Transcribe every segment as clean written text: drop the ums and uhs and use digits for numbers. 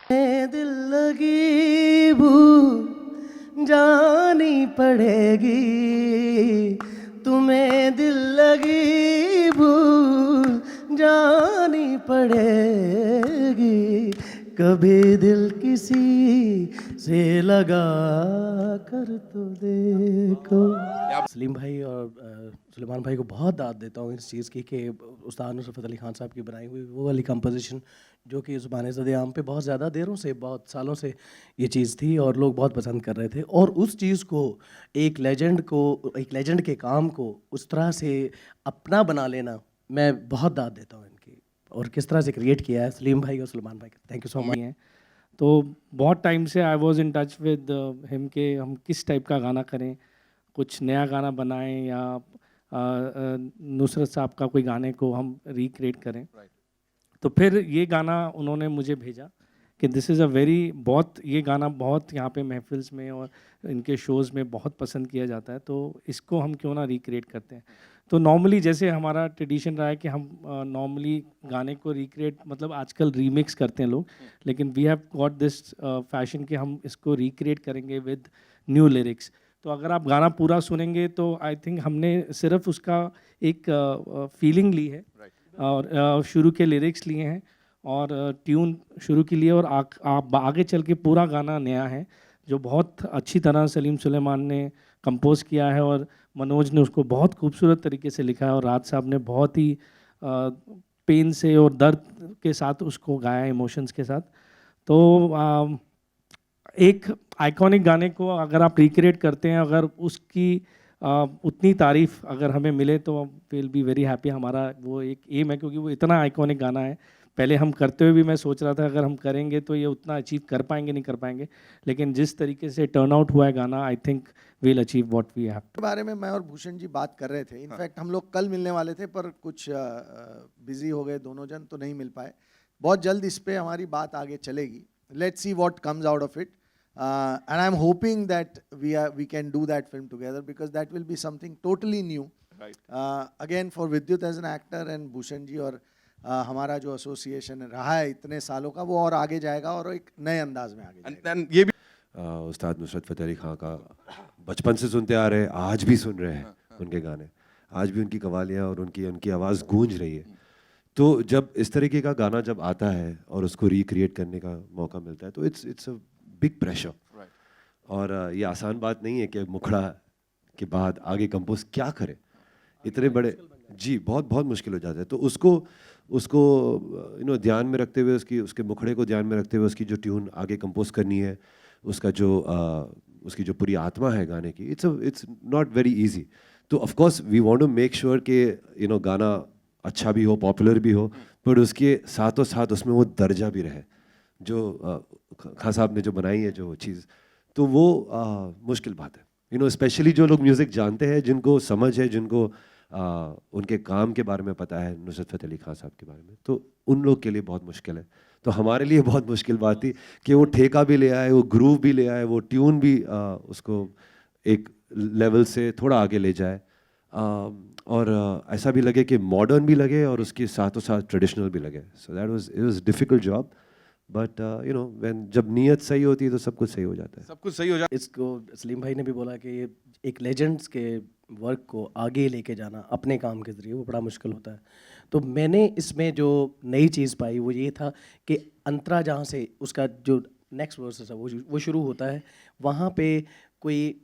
दिल लगी भूल जानी पड़ेगी, तुम्हें दिल लगी भूल जानी पड़ेगी, कभी दिल किसी से लगा कर तो देखो। सलीम भाई और सुलेमान भाई को बहुत दाद देता हूँ इस चीज़ की कि उस्ताद नुसरत फ़तेह अली खान साहब की बनाई हुई वो वाली कंपोजिशन जो कि ज़ुबान ज़द-ए-आम पे बहुत ज़्यादा देरों से, बहुत सालों से ये चीज़ थी और लोग बहुत पसंद कर रहे थे, और उस चीज़ को एक लेजेंड के काम को उस तरह से अपना बना लेना, मैं बहुत दाद देता हूँ इनकी, और किस तरह से क्रिएट किया है सलीम भाई और सुलेमान भाई। Thank you so much. हैं। तो बहुत टाइम से I was in touch with him के हम किस टाइप का गाना करें, कुछ नया गाना बनाएं या नुसरत साहब का कोई गाने को हम रिक्रिएट करें। तो फिर ये गाना उन्होंने मुझे भेजा कि दिस इज़ अ वेरी बहुत ये गाना बहुत यहाँ पे महफिल्स में और इनके शोज़ में बहुत पसंद किया जाता है, तो इसको हम क्यों ना रिक्रिएट करते हैं। तो नॉर्मली जैसे हमारा ट्रेडिशन रहा है कि हम नॉर्मली गाने को रिक्रिएट मतलब आजकल रीमिक्स करते हैं लोग, लेकिन we have got this fashion कि हम इसको रिक्रिएट करेंगे विद न्यू लिरिक्स। तो अगर आप गाना पूरा सुनेंगे तो आई थिंक हमने सिर्फ उसका एक फीलिंग ली है और शुरू के लिरिक्स लिए हैं और ट्यून शुरू के लिए, और आप आगे चल के पूरा गाना नया है जो बहुत अच्छी तरह सलीम सुलेमान ने कंपोज किया है और मनोज ने उसको बहुत खूबसूरत तरीके से लिखा है और राज साहब ने बहुत ही पेन से और दर्द के साथ उसको गाया, इमोशंस के साथ। तो एक आइकॉनिक गाने को अगर आप रिक्रिएट करते हैं, अगर उसकी उतनी तारीफ अगर हमें मिले तो विल बी वेरी हैप्पी। हमारा वो एक एम है क्योंकि वो इतना आइकॉनिक गाना है। पहले हम करते हुए भी मैं सोच रहा था अगर हम करेंगे तो ये उतना अचीव कर पाएंगे नहीं कर पाएंगे, लेकिन जिस तरीके से टर्न आउट हुआ है गाना I think we'll achieve what we have. के बारे में मैं और भूषण जी बात कर रहे थे। इनफैक्ट हम लोग कल मिलने वाले थे पर कुछ बिजी हो गए दोनों जन, तो नहीं मिल पाए। बहुत जल्द इस पे हमारी बात आगे चलेगी। Let's see what comes out of it and I am hoping that we can do that film together because that will be something totally new again for Vidyut as an actor and Bhushan ji, और हमारा जो association रहा है इतने सालों का वो और आगे जाएगा और एक नए अंदाज में आगे जाएगा। ये भी उस्ताद नुसरत फ़तेह अली खान का बचपन से सुनते आ रहे हैं, आज भी सुन रहे हैं उनके गाने, आज भी उनकी कवालियाँ और उनकी आवाज़ गूंज रही है। तो जब इस तरीके का गाना जब आता है और उसको रिक्रिएट करने का मौका मिलता है तो इट्स अ बिग प्रेशर, और ये आसान बात नहीं है कि मुखड़ा के बाद आगे कंपोज क्या करे, इतने बड़े जी बहुत बहुत मुश्किल हो जाता है। तो उसको ध्यान में रखते हुए उसके मुखड़े को ध्यान में रखते हुए उसकी जो ट्यून आगे कंपोज करनी है, उसका जो उसकी जो पूरी आत्मा है गाने की, इट्स नॉट वेरी इजी। तो of course we want to make sure कि गाना अच्छा भी हो, पॉपुलर भी हो, पर उसके साथों साथ उसमें वो दर्जा भी रहे जो खान साहब ने जो बनाई है जो चीज़, तो वो मुश्किल बात है। स्पेशली जो लोग म्यूज़िक जानते हैं, जिनको समझ है, जिनको उनके काम के बारे में पता है, नुसरत फ़तेह अली खान साहब के बारे में, तो उन लोग के लिए बहुत मुश्किल है। तो हमारे लिए बहुत मुश्किल बात थी कि वो ठेका भी ले आए, वो ग्रूव भी ले आए, वो ट्यून भी उसको एक लेवल से थोड़ा आगे ले जाए, और ऐसा भी लगे कि मॉडर्न भी लगे और उसके साथों साथ ट्रेडिशनल भी लगे। So that was difficult job, but when जब नीयत सही होती है तो सब कुछ सही हो जाता है। सब कुछ सही हो जाए। इसको सलीम भाई ने भी बोला कि ये एक लेजेंड्स के वर्क को आगे लेके जाना अपने काम के ज़रिए वो बड़ा मुश्किल होता है। तो मैंने इसमें जो नई चीज़ पाई वो ये था कि अंतरा जहाँ से उसका जो नेक्स्ट वर्स है वो शुरू होता है, वहाँ पे कोई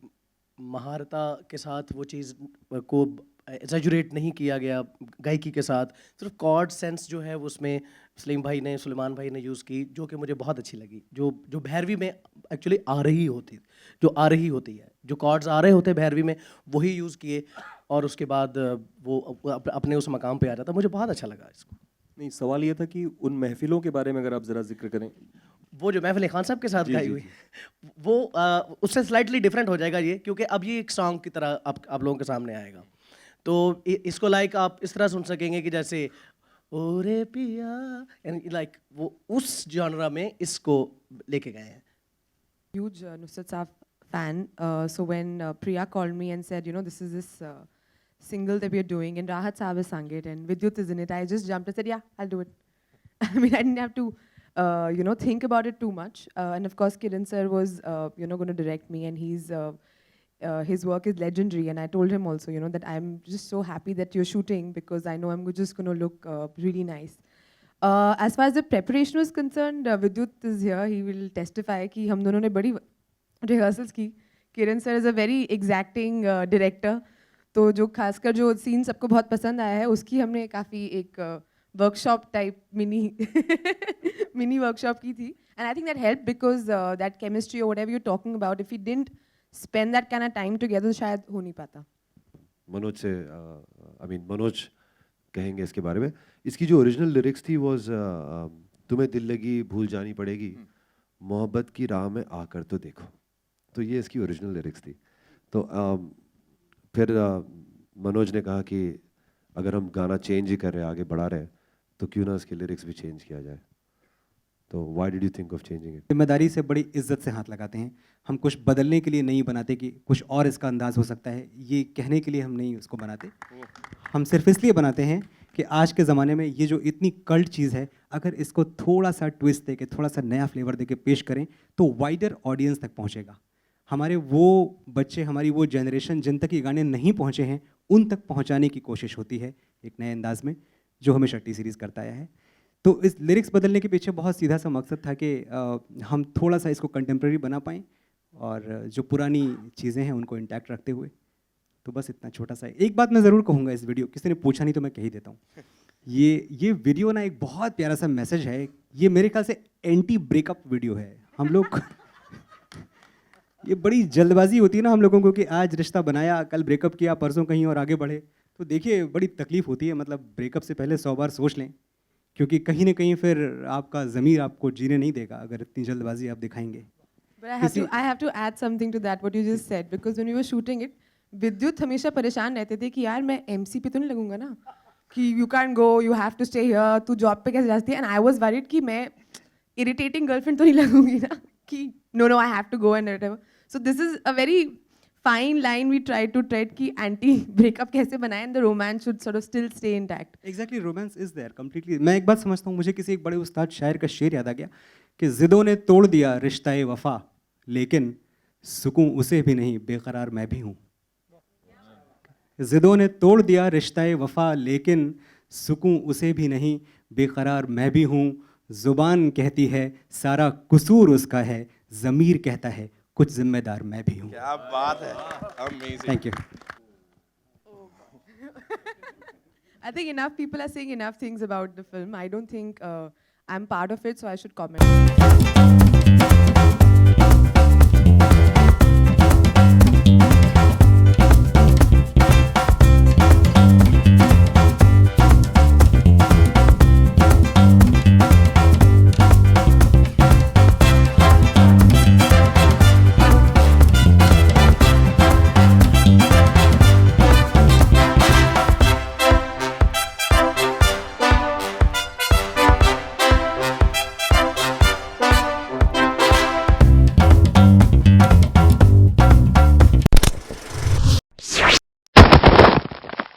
महारता के साथ वो चीज़ को एग्जैजुरेट नहीं किया गया गायकी के साथ, सिर्फ कॉर्ड सेंस जो है वो उसमें सलीम भाई ने, सुलेमान भाई ने यूज़ की, जो कि मुझे बहुत अच्छी लगी, जो भैरवी में एक्चुअली आ रही होती है, जो कॉर्ड्स आ रहे होते भैरवी में वही यूज़ किए, और उसके बाद वो अपने उस मकाम पे आ जाता। मुझे बहुत अच्छा लगा इसको। नहीं, सवाल ये था कि उन महफिलों के बारे में अगर आप ज़रा जिक्र करें। वो जो महफिल खान साहब के साथ गाई हुई वो उससे स्लाइटली डिफरेंट हो जाएगा ये, क्योंकि अब ये एक सॉन्ग की तरह आप लोगों के सामने आएगा। तो इसको लाइक आप इस तरह सुन सकेंगे कि जैसे ओरे पिया, यानी लाइक वो उस जॉनरा में इसको लेके गए हैं। Huge Nusrat Saab fan. So when Priya called me and said, this is this single that we are doing, and Rahat Saab has sung it, and Vidyut is in it, I just jumped and said, yeah, I'll do it. I mean, I didn't have to think about it too much. And of course, Kiran sir was, going to direct me, and his work is legendary. And I told him also, that I'm just so happy that you're shooting because I know I'm just going to look really nice. As far as the preparation was concerned, Vidyut is here. He will testify कि हम दोनों ने बड़ी rehearsals की. Kiran sir is a very exacting director. तो जो खासकर जो सीन सबको बहुत पसंद आया है उसकी हमने काफ़ी एक वर्कशॉप टाइप मिनी वर्कशॉप की थी. And I think that helped because that chemistry or whatever you're talking about, if we didn't spend that kind of time together, तो शायद हो नहीं पाता. मनोज से मनोज कहेंगे इसके बारे में. इसकी जो ओरिजिनल लिरिक्स थी वाज तुम्हें दिल लगी भूल जानी पड़ेगी, मोहब्बत की राह में आकर तो देखो. तो ये इसकी ओरिजिनल लिरिक्स थी. तो फिर मनोज ने कहा कि अगर हम गाना चेंज ही कर रहे हैं, आगे बढ़ा रहे हैं, तो क्यों ना इसके लिरिक्स भी चेंज किया जाए. तो why did you think of changing it? जिम्मेदारी से बड़ी इज्जत से हाथ लगाते हैं. हम कुछ बदलने के लिए नहीं बनाते कि कुछ और इसका अंदाज़ हो सकता है, ये कहने के लिए हम नहीं उसको बनाते. हम सिर्फ इसलिए बनाते हैं कि आज के ज़माने में ये जो इतनी कल्ट चीज़ है, अगर इसको थोड़ा सा ट्विस्ट दे के, थोड़ा सा नया फ्लेवर दे के पेश करें तो वाइडर ऑडियंस तक पहुँचेगा. हमारे वो बच्चे, हमारी वो जनरेशन जिन तक ये गाने नहीं पहुँचे हैं, उन तक पहुँचाने की कोशिश होती है एक नए अंदाज में, जो हमेशा टी सीरीज़ करता आया है. तो इस लिरिक्स बदलने के पीछे बहुत सीधा सा मकसद था कि हम थोड़ा सा इसको कंटेम्प्रेरी बना पाएँ और जो पुरानी चीज़ें हैं उनको इंटैक्ट रखते हुए. तो बस इतना छोटा सा. एक बात मैं ज़रूर कहूँगा, इस वीडियो किसी ने पूछा नहीं तो मैं कह ही देता हूँ. ये वीडियो ना एक बहुत प्यारा सा मैसेज है. ये मेरे ख्याल से एंटी ब्रेकअप वीडियो है. हम लोग ये बड़ी जल्दबाजी होती है ना हम लोगों को कि आज रिश्ता बनाया, कल ब्रेकअप किया, परसों कहीं और आगे बढ़े. तो देखिए बड़ी तकलीफ होती है. मतलब ब्रेकअप से पहले 100 बार सोच लें, क्योंकि कहीं ना कहीं फिर आपका ज़मीर आपको जीने नहीं देगा अगर इतनी जल्दबाजी आप दिखाएंगे. But I have to add something to that what you just said, because when we were shooting it, विद्युत हमेशा परेशान रहते थे कि यार मैं MC पे तो नहीं लगूंगा ना, कि you can't go, you have to stay here, तू जॉब पे कैसे जाती है. And I was worried कि मैं irritating girlfriend तो नहीं लगूंगी ना, कि no I have to go and whatever. So this is a very fine line we try to tread कि anti breakup कैसे बनाए and the romance should sort of still stay intact. Exactly, romance is there completely. मैं एक बात समझता हूँ, मुझे किसी एक बड़े उस्ताद शायर का शेर याद आ गया कि ज़िदों ने तोड़ दिया रिश्ता-ए वफ़ा, लेकिन सुकून उसे भी नहीं, बेकरार मैं भी हूँ. ज़िदों ने तोड़ दिया रिश्ता-ए वफ़ा, लेकिन सुकून उसे भी नहीं, बेकरार मैं भी हूँ. ज़ुबान कहती है सारा कसूर उसका है, ज़मीर कहता है कुछ जिम्मेदार मैं भी हूँ. क्या बात है, amazing. Thank you. I think enough people are saying enough things about the film. I don't think I'm part of it, so I should comment.